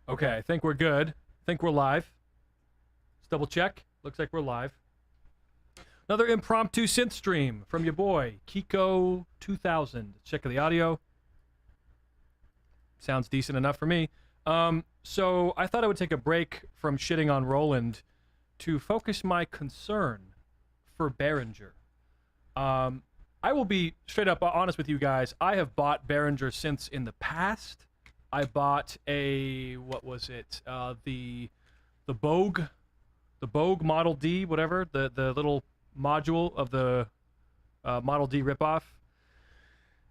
Okay, I think we're good. I think we're live. Let's double check. Looks like we're live. Another impromptu synth stream from your boy, Kiko 2000. Check the audio. Sounds decent enough for me. So I thought I would take a break from shitting on Roland to focus my concern for Behringer. I will be straight up honest with you guys. I have bought Behringer synths in the past. I bought a, what was it? The Bogue Model D, whatever, the little module of the Model D ripoff.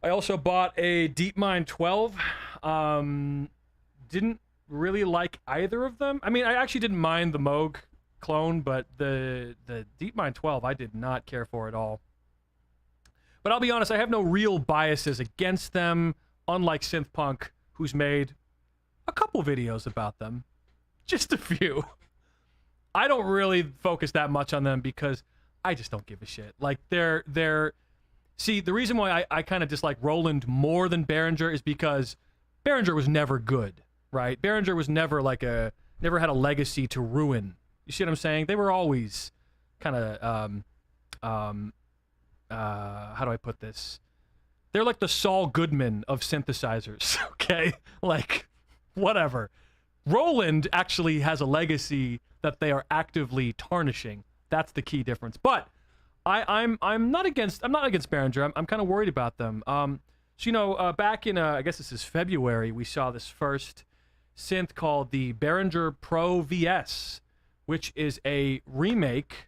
I also bought a DeepMind 12. Didn't really like either of them. I mean, I actually didn't mind the Moog clone, but the DeepMind 12 I did not care for at all. But I'll be honest, I have no real biases against them, unlike Synthpunk, who's made a couple videos about them. Just a few. I don't really focus that much on them because I just don't give a shit. Like, see, the reason why I kind of dislike Roland more than Behringer is because Behringer was never good, right? Behringer was never never had a legacy to ruin. You see what I'm saying? They were always kind of, how do I put this? They're like the Saul Goodman of synthesizers, okay? Like, whatever. Roland actually has a legacy that they are actively tarnishing. That's the key difference. But I'm not against Behringer. I'm kind of worried about them. So, you know, back in I guess this is February, we saw this first synth called the Behringer Pro VS, which is a remake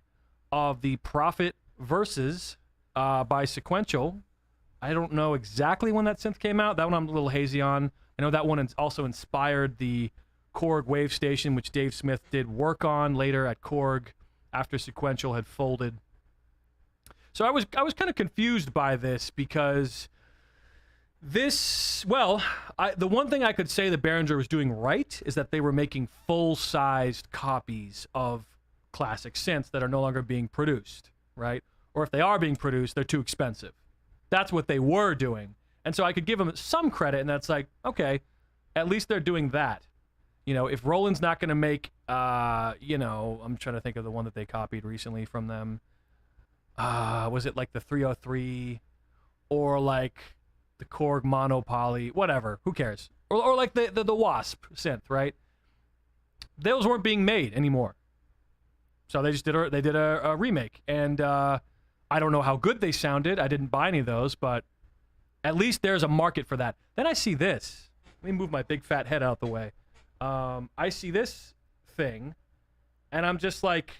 of the Prophet Versus by Sequential. I don't know exactly when that synth came out. That one I'm a little hazy on. I know that one also inspired the Korg Wave Station, which Dave Smith did work on later at Korg after Sequential had folded. So I was kind of confused by this because this, well, the one thing I could say that Behringer was doing right is that they were making full-sized copies of classic synths that are no longer being produced, right? Or if they are being produced, they're too expensive. That's what they were doing. And so I could give them some credit, and that's like, okay, at least they're doing that. You know, if Roland's not going to make, you know, I'm trying to think of the one that they copied recently from them. Was it like the 303 or like the Korg Monopoly, whatever, who cares? Or like the Wasp synth, right? Those weren't being made anymore. So they just did a remake, and I don't know how good they sounded. I didn't buy any of those, but at least there's a market for that. Then I see this. Let me move my big fat head out the way. I see this thing, and I'm just like,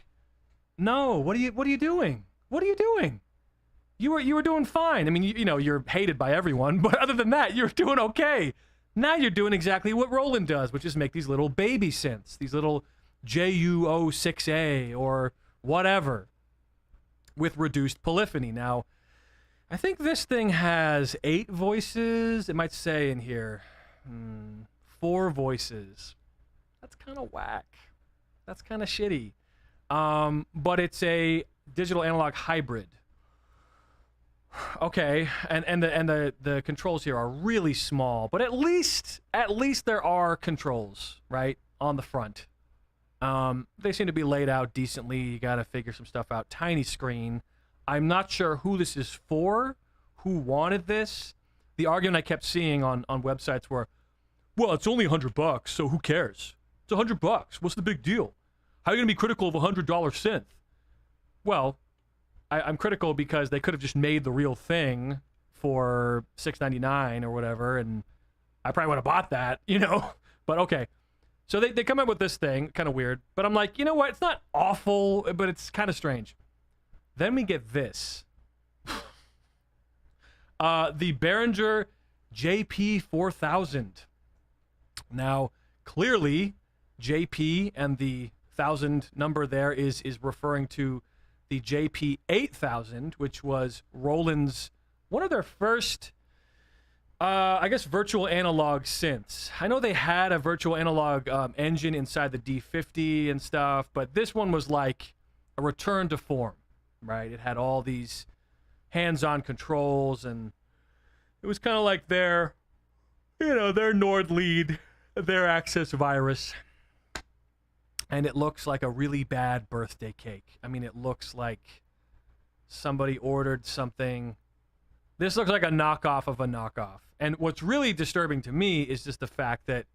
no, what are you doing? What are you doing? You were doing fine. I mean, you know, you're hated by everyone, but other than that, you're doing okay. Now you're doing exactly what Roland does, which is make these little baby synths, these little JU-06A or whatever with reduced polyphony. Now, I think this thing has 8 voices. It might say in here 4 voices. That's kind of whack. That's kind of shitty. But it's a digital analog hybrid. Okay, and the controls here are really small, but at least there are controls, right, on the front. They seem to be laid out decently. You got to figure some stuff out. Tiny screen. I'm not sure who this is for, who wanted this. The argument I kept seeing on websites were, well, it's only $100, so who cares? It's $100. What's the big deal? How are you going to be critical of a $100 synth? Well, I'm critical because they could have just made the real thing for $6.99 or whatever, and I probably would have bought that, you know? But okay. So they come up with this thing, kind of weird, but I'm like, you know what? It's not awful, but it's kind of strange. Then we get this. The Behringer JP4000. Now, clearly, JP and the 1000 number there is referring to the JP8000, which was Roland's, one of their first, I guess, virtual analog synths. I know they had a virtual analog engine inside the D50 and stuff, but this one was like a return to form, right? It had all these hands-on controls, and it was kind of like their, you know, their Nord lead, their access virus. And it looks like a really bad birthday cake. I mean, it looks like somebody ordered something. This looks like a knockoff of a knockoff. And what's really disturbing to me is just the fact that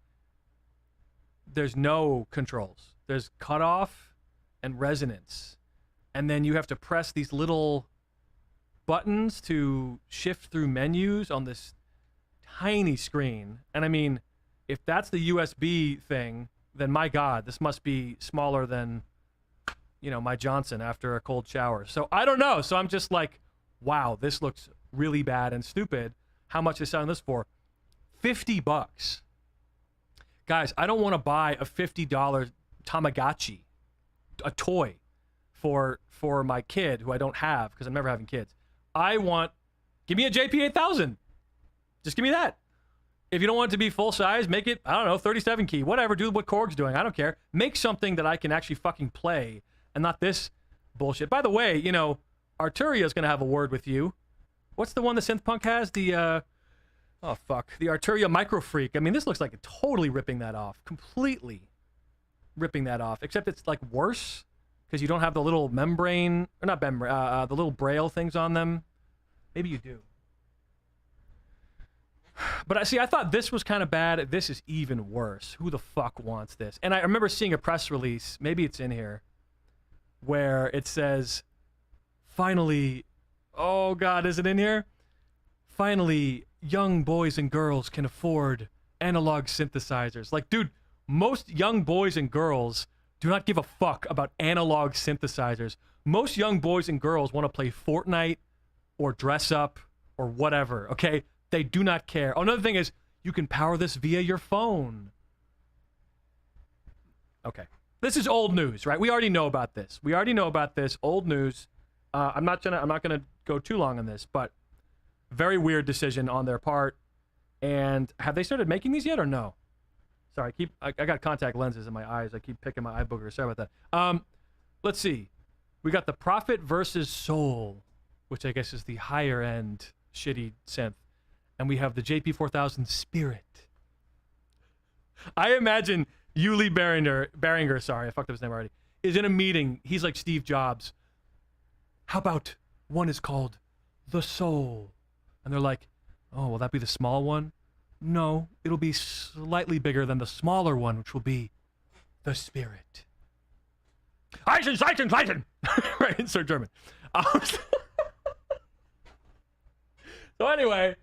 there's no controls. There's cutoff and resonance. And then you have to press these little buttons to shift through menus on this tiny screen. And I mean, if that's the USB thing, then my God, this must be smaller than, you know, my Johnson after a cold shower. So I don't know. So I'm just like, wow, this looks really bad and stupid. How much is selling this for? $50. Guys, I don't want to buy a $50 Tamagotchi, a toy for my kid who I don't have because I'm never having kids. Give me a JP8000. Just give me that. If you don't want it to be full size, make it, I don't know, 37 key, whatever, do what Korg's doing. I don't care. Make something that I can actually fucking play and not this bullshit. By the way, you know, Arturia's going to have a word with you. What's the one the Synthpunk has? The Arturia Micro Freak. I mean, this looks like totally ripping that off. Completely ripping that off. Except it's like worse because you don't have the little membrane, or not membrane, the little braille things on them. Maybe you do. But I thought this was kind of bad. This is even worse. Who the fuck wants this? And I remember seeing a press release, maybe it's in here, where it says, finally, oh God, is it in here? Finally, young boys and girls can afford analog synthesizers. Like, dude, most young boys and girls do not give a fuck about analog synthesizers. Most young boys and girls want to play Fortnite or dress up or whatever, okay? They do not care. Oh, another thing is, you can power this via your phone. Okay. This is old news, right? We already know about this. Old news. I'm not gonna go too long on this, but very weird decision on their part. And have they started making these yet or no? Sorry, I got contact lenses in my eyes. I keep picking my eye boogers. Sorry about that. Let's see. We got the Prophet versus Soul, which I guess is the higher end shitty synth. And we have the JP4000 Spirit. I imagine Yuli Behringer, sorry, I fucked up his name already, is in a meeting. He's like Steve Jobs. How about one is called the Soul? And they're like, oh, will that be the small one? No, it'll be slightly bigger than the smaller one, which will be the Spirit. Eisen! Right, insert German. So anyway,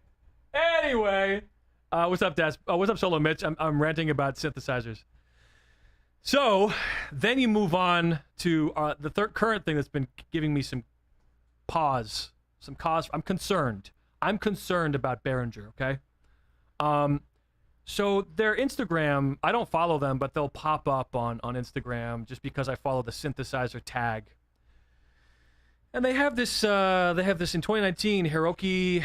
what's up, Daz? What's up, Solo Mitch? I'm ranting about synthesizers. So then you move on to the current thing that's been giving me some pause, some cause. I'm concerned about Behringer, okay? So their Instagram, I don't follow them, but they'll pop up on Instagram just because I follow the synthesizer tag. And they have this in 2019, Hiroki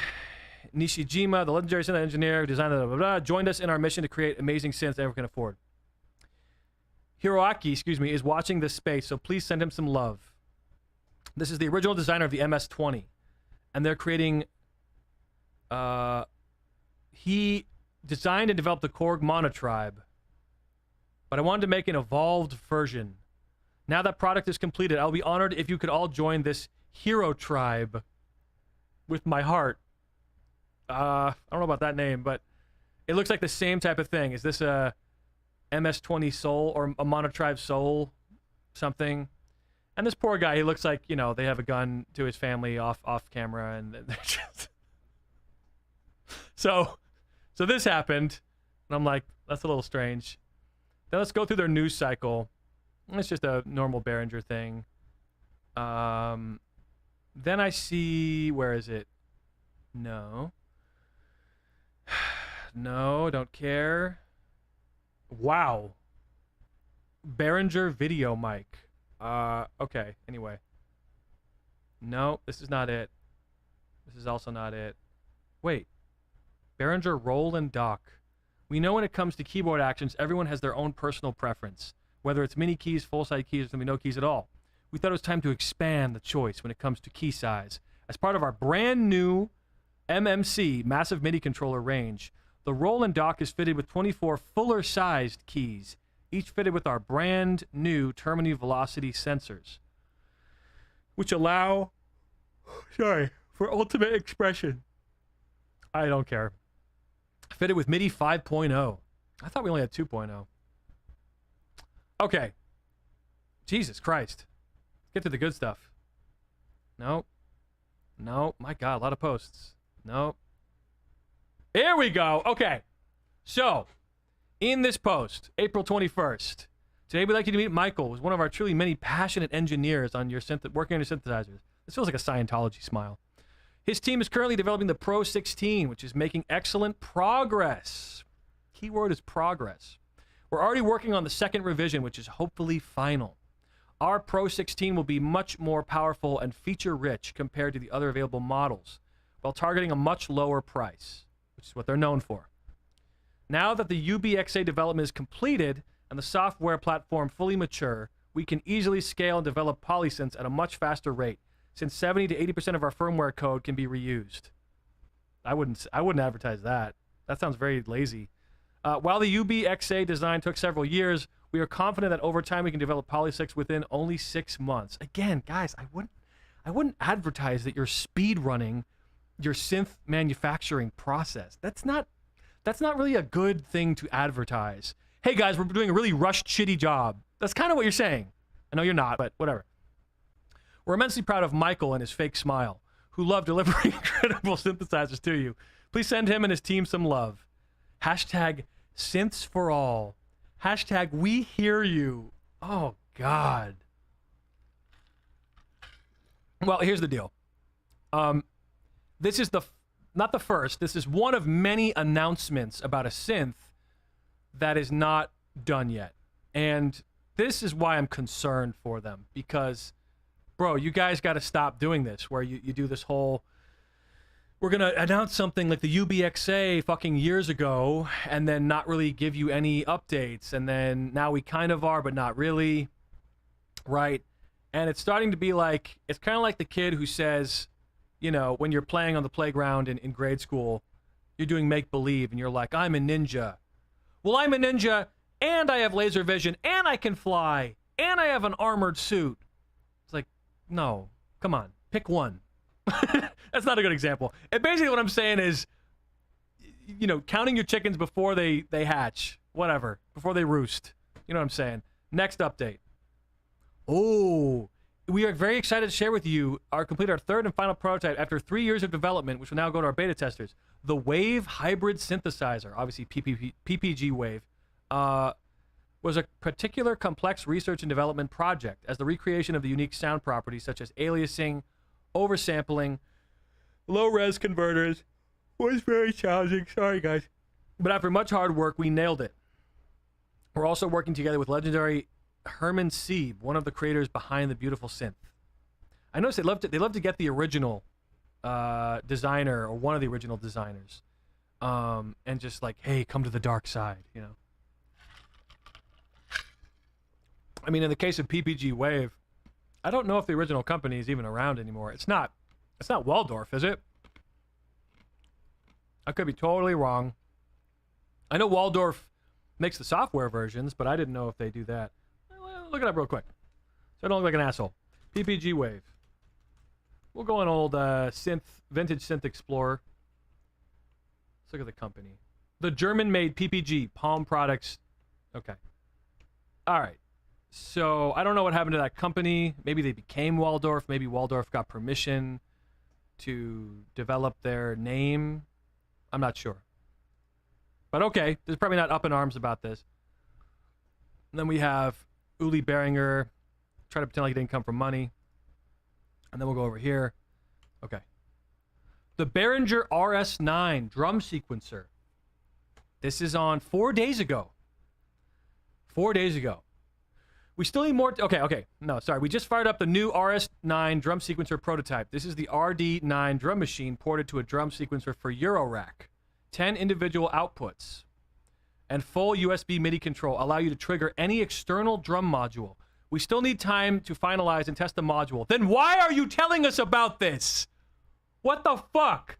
Nishijima, the legendary synth engineer, designer, joined us in our mission to create amazing synths everyone can afford. Hiroaki, is watching this space, so please send him some love. This is the original designer of the MS-20, and they're creating. He designed and developed the Korg Monotribe, but I wanted to make an evolved version. Now that product is completed, I'll be honored if you could all join this hero tribe with my heart. I don't know about that name, but it looks like the same type of thing. Is this a MS-20 Soul or a Monotribe Soul something? And this poor guy, he looks like, you know, they have a gun to his family off camera, and they're just... So this happened, and I'm like, that's a little strange. Then let's go through their news cycle. It's just a normal Behringer thing. Then I see, where is it? No, don't care. Wow. Behringer video mic. Okay, anyway. No, this is not it. This is also not it. Wait. Behringer roll and dock. We know when it comes to keyboard actions, everyone has their own personal preference. Whether it's mini keys, full-size keys, or simply no keys at all. We thought it was time to expand the choice when it comes to key size. As part of our brand new MMC, Massive MIDI Controller range, The Roland dock is fitted with 24 fuller-sized keys, each fitted with our brand new terminal velocity sensors, which allow, for ultimate expression. I don't care. Fitted with MIDI 5.0. I thought we only had 2.0. Okay. Jesus Christ. Get to the good stuff. No. No. My God, a lot of posts. No. Here we go. Okay. So, in this post, April 21st, today we'd like you to meet Michael, who's one of our truly many passionate engineers on your working on your synthesizers. This feels like a Scientology smile. His team is currently developing the Pro 16, which is making excellent progress. Keyword is progress. We're already working on the second revision, which is hopefully final. Our Pro 16 will be much more powerful and feature-rich compared to the other available models, while targeting a much lower price, which is what they're known for. Now that the UBXA development is completed and the software platform fully mature, we can easily scale and develop polysynths at a much faster rate, since 70 to 80% of our firmware code can be reused. I wouldn't advertise that. That sounds very lazy. While the UBXA design took several years, we are confident that over time we can develop polysynths within only 6 months. Again, guys, I wouldn't advertise that you're speed running your synth manufacturing process. That's not really a good thing to advertise. Hey guys, we're doing a really rushed, shitty job. That's kind of what you're saying. I know you're not, but whatever. We're immensely proud of Michael and his fake smile, who love delivering incredible synthesizers to you. Please send him and his team some love. Hashtag synths for all. Hashtag we hear you. Oh, God. Well, here's the deal. This is not the first. This is one of many announcements about a synth that is not done yet. And this is why I'm concerned for them, because, bro, you guys got to stop doing this, where you do this whole, we're going to announce something like the UBXA fucking years ago and then not really give you any updates. And then now we kind of are, but not really. Right? And it's starting to be like, it's kind of like the kid who says, you know, when you're playing on the playground in grade school, you're doing make-believe and you're like, I'm a ninja. Well, I'm a ninja and I have laser vision and I can fly and I have an armored suit. It's like, no, come on, pick one. That's not a good example. And basically what I'm saying is, you know, counting your chickens before they hatch, whatever, before they roost. You know what I'm saying? Next update. Oh, we are very excited to share with you our third and final prototype after 3 years of development, which will now go to our beta testers. The Wave Hybrid Synthesizer, obviously PPG Wave, was a particular complex research and development project, as the recreation of the unique sound properties such as aliasing, oversampling, low-res converters was very challenging. Sorry, guys. But after much hard work, we nailed it. We're also working together with legendary Herman Sieb, one of the creators behind the beautiful synth. I noticed they love to get the original designer, or one of the original designers, and just like, hey, come to the dark side, you know. I mean, in the case of PPG Wave, I don't know if the original company is even around anymore. It's not Waldorf, is it? I could be totally wrong. I know Waldorf makes the software versions, but I didn't know if they do that. Well, look it up real quick, so I don't look like an asshole. PPG Wave. We'll go on old vintage synth explorer. Let's look at the company. The German-made PPG Palm Products. Okay. All right. So I don't know what happened to that company. Maybe they became Waldorf. Maybe Waldorf got permission to develop their name. I'm not sure. But okay, they're probably not up in arms about this. And then we have Uli Behringer, try to pretend like it didn't come from money. And then we'll go over here. Okay. The Behringer RS9 drum sequencer. This is on 4 days ago. 4 days ago. We still need more. Okay. No, sorry. We just fired up the new RS9 drum sequencer prototype. This is the RD9 drum machine ported to a drum sequencer for Eurorack. 10 individual outputs and full USB MIDI control allow you to trigger any external drum module. We still need time to finalize and test the module. Then why are you telling us about this? What the fuck?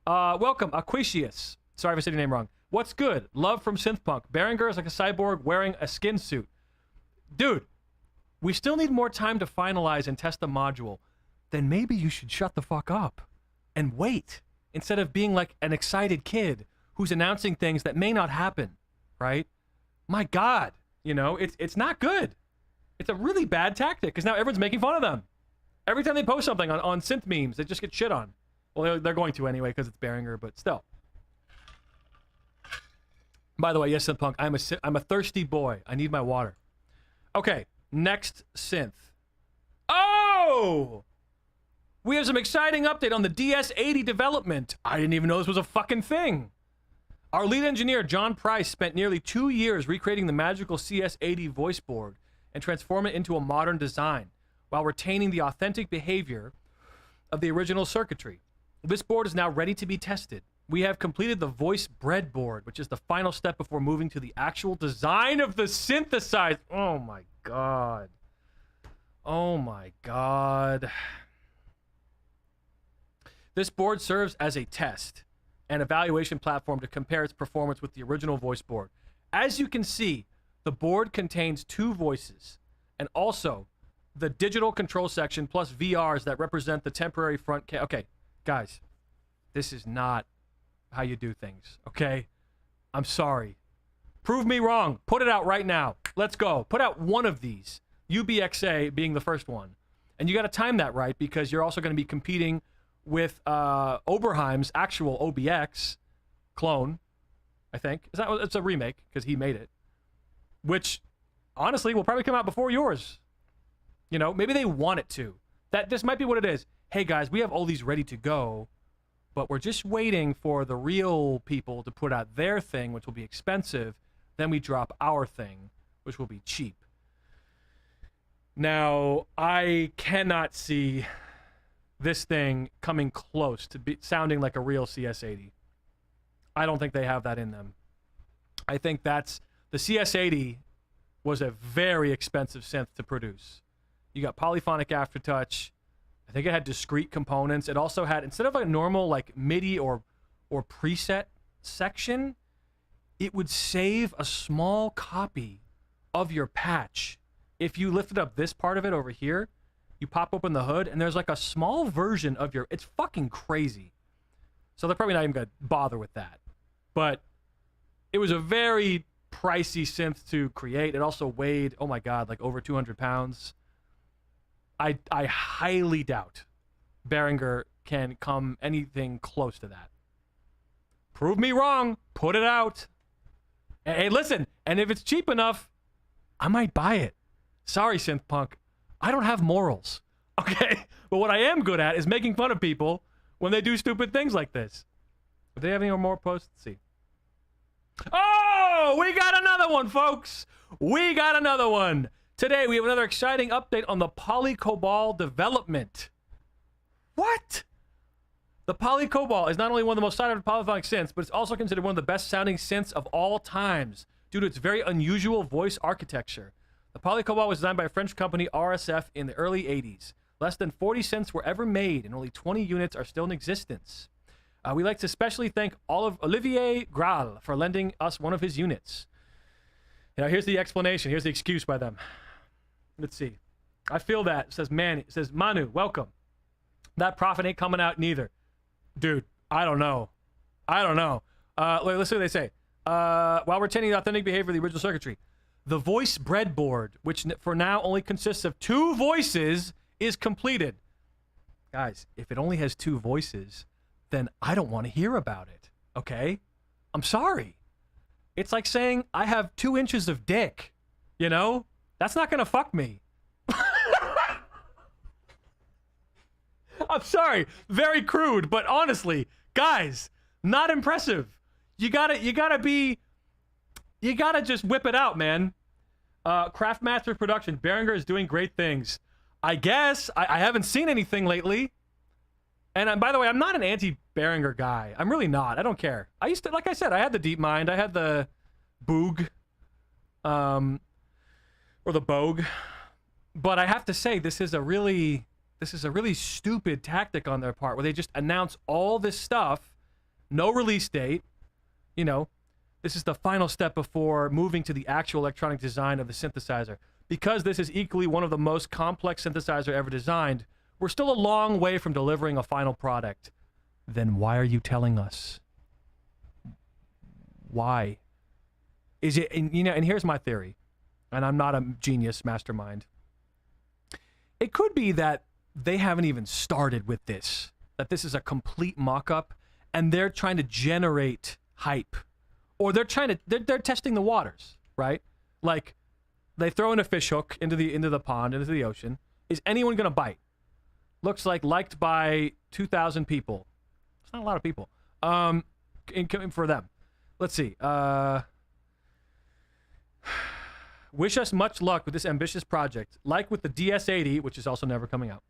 Welcome, Aquatius. Sorry if I said your name wrong. What's good? Love from Synthpunk. Behringer is like a cyborg wearing a skin suit. Dude, we still need more time to finalize and test the module. Then maybe you should shut the fuck up and wait instead of being like an excited kid who's announcing things that may not happen, right? My God, you know, it's not good. It's a really bad tactic because now everyone's making fun of them. Every time they post something on synth memes, they just get shit on. Well, they're going to anyway because it's Behringer, but still. By the way, yes, Synthpunk, I'm a thirsty boy. I need my water. Okay, next synth. Oh! We have some exciting update on the DS80 development. I didn't even know this was a fucking thing. Our lead engineer, John Price, spent nearly 2 years recreating the magical CS80 voice board and transform it into a modern design while retaining the authentic behavior of the original circuitry. This board is now ready to be tested. We have completed the voice breadboard, which is the final step before moving to the actual design of the synthesizer. Oh my God. Oh my God. This board serves as a test and evaluation platform to compare its performance with the original voice board. As you can see, the board contains 2 voices and also the digital control section plus VRs that represent the temporary front cam. Okay, guys, this is not how you do things, okay? I'm sorry. Prove me wrong. Put it out right now. Let's go. Put out one of these, UBXA being the first one. And you got to time that right because you're also going to be competing with Oberheim's actual OBX clone, I think. It's a remake because he made it, which honestly will probably come out before yours. You know, maybe they want it to. This might be what it is. Hey guys, we have all these ready to go, but we're just waiting for the real people to put out their thing, which will be expensive. Then we drop our thing, which will be cheap. Now, I cannot see this thing coming close to sounding like a real CS80. I don't think they have that in them. I think the CS80 was a very expensive synth to produce. You got polyphonic aftertouch. I think it had discrete components. It also had, instead of a normal like MIDI or preset section, it would save a small copy of your patch. If you lifted up this part of it over here, you pop open the hood, and there's like a small version of your... It's fucking crazy. So they're probably not even going to bother with that. But it was a very pricey synth to create. It also weighed, oh my God, like over 200 pounds. I highly doubt Behringer can come anything close to that. Prove me wrong. Put it out. Hey, listen, and if it's cheap enough, I might buy it. Sorry, Synthpunk. I don't have morals, okay? But what I am good at is making fun of people when they do stupid things like this. Do they have any more posts? Let's see. Oh, we got another one, folks. We got another one. Today, we have another exciting update on the Cobalt development. What? The Cobalt is not only one of the most sought-after polyphonic synths, but it's also considered one of the best-sounding synths of all times due to its very unusual voice architecture. The Cobalt was designed by a French company, RSF, in the early 80s. Less than 40 synths were ever made, and only 20 units are still in existence. We'd like to especially thank Olivier Graal for lending us one of his units. Now, here's the explanation. Here's the excuse by them. Let's see. I feel that. It says, it says, Manu, welcome. That profit ain't coming out neither. Dude, I don't know. Let's see what they say. While retaining the authentic behavior of the original circuitry. The voice breadboard, which for now only consists of 2 voices, is completed. Guys, if it only has 2 voices, then I don't want to hear about it, okay? I'm sorry. It's like saying I have 2 inches of dick, you know? That's not going to fuck me. I'm sorry. Very crude, but honestly, guys, not impressive. You gotta just whip it out, man. Craftmaster Production. Behringer is doing great things. I guess. I haven't seen anything lately. And by the way, I'm not an anti-Behringer guy. I'm really not. I don't care. I used to, like I said, I had the DeepMind. I had the Boog. Or the Bogue. But I have to say, this is a really stupid tactic on their part where they just announce all this stuff, no release date, you know, This is the final step before moving to the actual electronic design of the synthesizer. Because this is equally one of the most complex synthesizer ever designed, we're still a long way from delivering a final product. Then why are you telling us? Why? Is it, and, you know, and here's my theory, and I'm not a genius mastermind. It could be that they haven't even started with this, that this is a complete mock-up, and they're trying to generate hype, or they're testing the waters, right? Like, they throw in a fish hook into the pond, into the ocean. Is anyone gonna bite? Looks like liked by 2,000 people. It's not a lot of people. For them. Let's see. Wish us much luck with this ambitious project. Like with the DS80, which is also never coming out,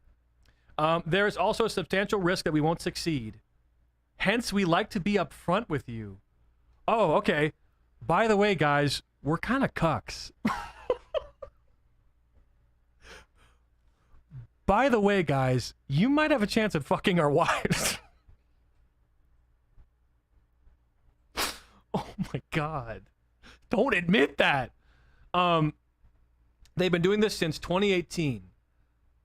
there is also a substantial risk that we won't succeed. Hence, we like to be upfront with you. Oh, okay. By the way, guys, we're kind of cucks. By the way, guys, you might have a chance at fucking our wives. Oh my God. Don't admit that. They've been doing this since 2018.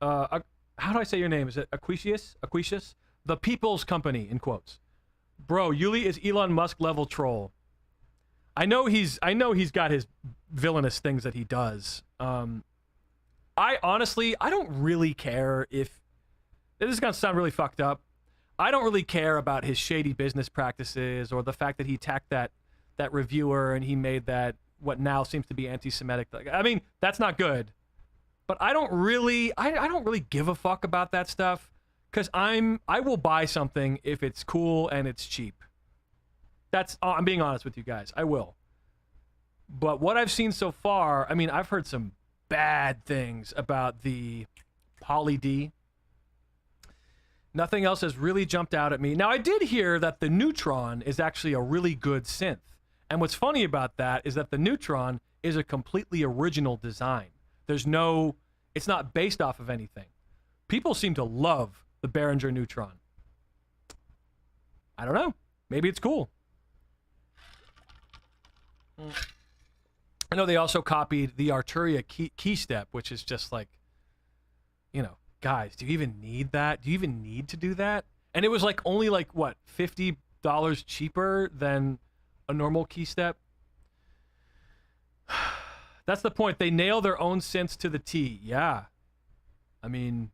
How do I say your name? Is it Aquitius? Aquitius? The People's Company, in quotes. Bro, Yuli is Elon Musk level troll. I know he's got his villainous things that he does. I honestly don't really care if... This is going to sound really fucked up. I don't really care about his shady business practices or the fact that he attacked that reviewer and he made that what now seems to be anti-Semitic. I mean, that's not good. But I don't really give a fuck about that stuff because I will buy something if it's cool and it's cheap. I'm being honest with you guys. I will. But what I've seen so far, I mean, I've heard some bad things about the Poly D. Nothing else has really jumped out at me. Now, I did hear that the Neutron is actually a really good synth. And what's funny about that is that the Neutron is a completely original design. It's not based off of anything. People seem to love the Behringer Neutron. I don't know. Maybe it's cool. I know they also copied the Arturia key step, which is just like, you know, guys, do you even need that? Do you even need to do that? And it was like only like, what, $50 cheaper than a normal key step? That's the point. They nail their own synths to the T. Yeah. I mean,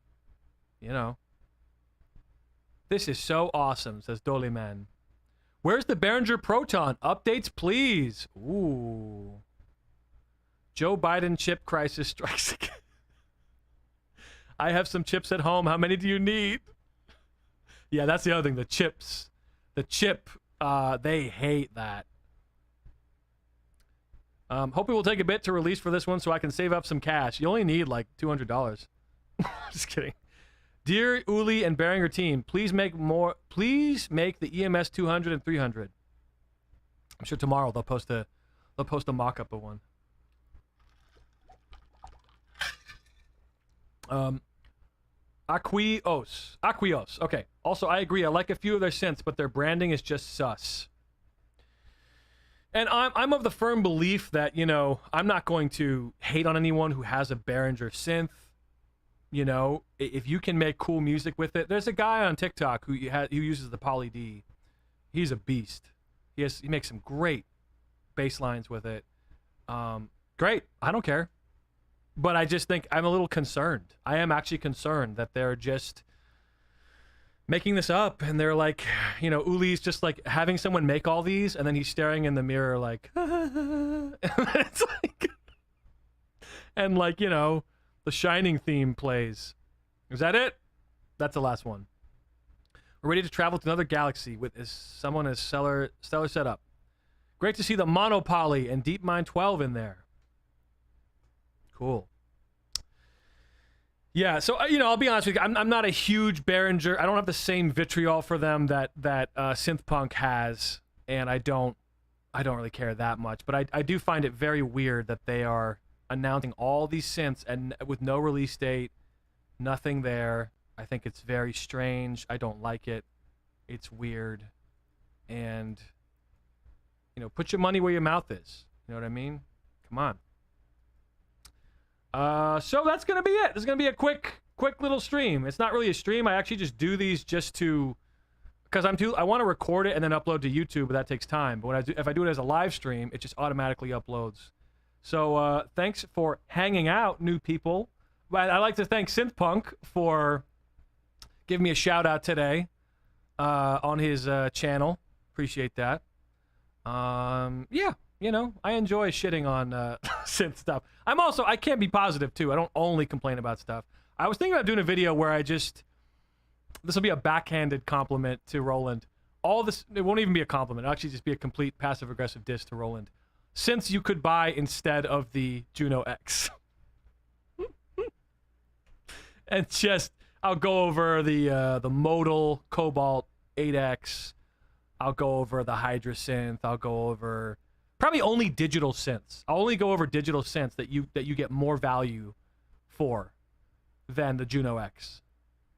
you know. This is so awesome, says Doliman. Where's the Behringer Proton? Updates, please. Ooh. Joe Biden chip crisis strikes again. I have some chips at home. How many do you need? Yeah, that's the other thing. The chips. The chip, they hate that. Hope it will take a bit to release for this one so I can save up some cash. You only need like $200. Just kidding. Dear Uli and Behringer team, please make the EMS 200 and 300. I'm sure tomorrow they'll post a mock-up of one. Aquios. Okay. Also, I agree. I like a few of their synths, but their branding is just sus. And I'm of the firm belief that, you know, I'm not going to hate on anyone who has a Behringer synth. You know, if you can make cool music with it. There's a guy on TikTok who uses the Poly D. He's a beast. He makes some great bass lines with it. Great. I don't care. But I just think I'm a little concerned. I am actually concerned that they're just making this up, and they're like, you know, Uli's just like having someone make all these, and then he's staring in the mirror like, and it's like, and like, you know, the Shining theme plays. Is that it? That's the last one. We're ready to travel to another galaxy with someone as stellar setup. Great to see the Monopoly and DeepMind 12 in there. Cool. Yeah, so you know, I'll be honest with you. I'm not a huge Behringer. I don't have the same vitriol for them that Synthpunk has, and I don't really care that much. But I do find it very weird that they are announcing all these synths and with no release date, nothing there. I think it's very strange. I don't like it. It's weird, and You know, put your money where your mouth is. You know what I mean? Come on. So that's gonna be it. This is gonna be a quick little stream. It's not really a stream. I actually just do these just to, because I want to record it and then upload to YouTube, but that takes time. But if I do it as a live stream, it just automatically uploads. So thanks for hanging out, new people. I'd like to thank Synthpunk for giving me a shout out today on his channel. Appreciate that. Yeah, you know, I enjoy shitting on synth stuff. I can't be positive too. I don't only complain about stuff. I was thinking about doing a video where this will be a backhanded compliment to Roland. All this, it won't even be a compliment. It'll actually just be a complete passive-aggressive diss to Roland. Since you could buy instead of the Juno-x. And just, I'll go over the modal Cobalt 8X. I'll go over the Hydra synth. I'll go over probably only digital synths. I'll only go over digital synths that you get more value for than the Juno-x,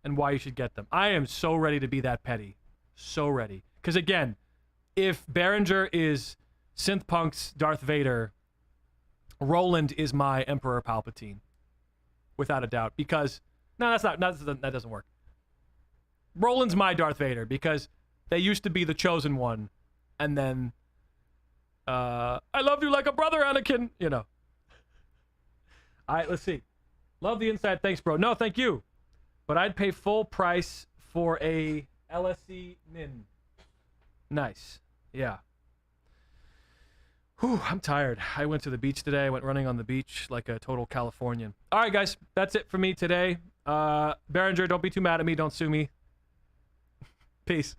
and why you should get them. I am so ready to be that petty. So ready. Because again, if Behringer is Synthpunk's Darth Vader, Roland is my Emperor Palpatine. Without a doubt. Because, no, that doesn't work. Roland's my Darth Vader, because they used to be the chosen one, and then, I love you like a brother, Anakin, you know. Alright, let's see. Love the insight. Thanks, bro. No, thank you. But I'd pay full price for a LSC Nin. Nice. Yeah. Whew, I'm tired. I went to the beach today. I went running on the beach like a total Californian. All right, guys. That's it for me today. Behringer, don't be too mad at me. Don't sue me. Peace.